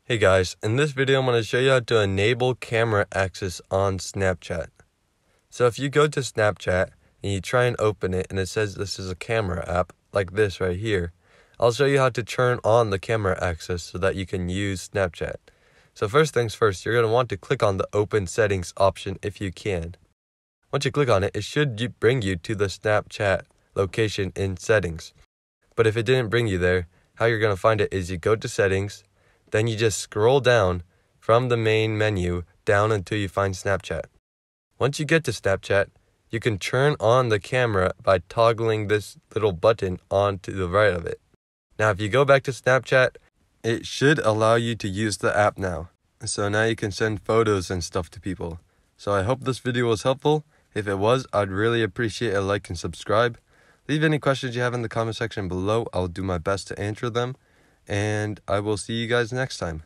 Hey guys, in this video I'm going to show you how to enable camera access on Snapchat. So if you go to Snapchat and you try and open it and it says this is a camera app, like this right here, I'll show you how to turn on the camera access so that you can use Snapchat. So first things first, you're going to want to click on the open settings option if you can. Once you click on it, it should bring you to the Snapchat location in settings. But if it didn't bring you there, how you're going to find it is you go to settings, then you just scroll down from the main menu down until you find Snapchat. Once you get to Snapchat, you can turn on the camera by toggling this little button on to the right of it. Now if you go back to Snapchat, it should allow you to use the app now. So now you can send photos and stuff to people. So I hope this video was helpful. If it was, I'd really appreciate a like and subscribe. Leave any questions you have in the comment section below. I'll do my best to answer them. And I will see you guys next time.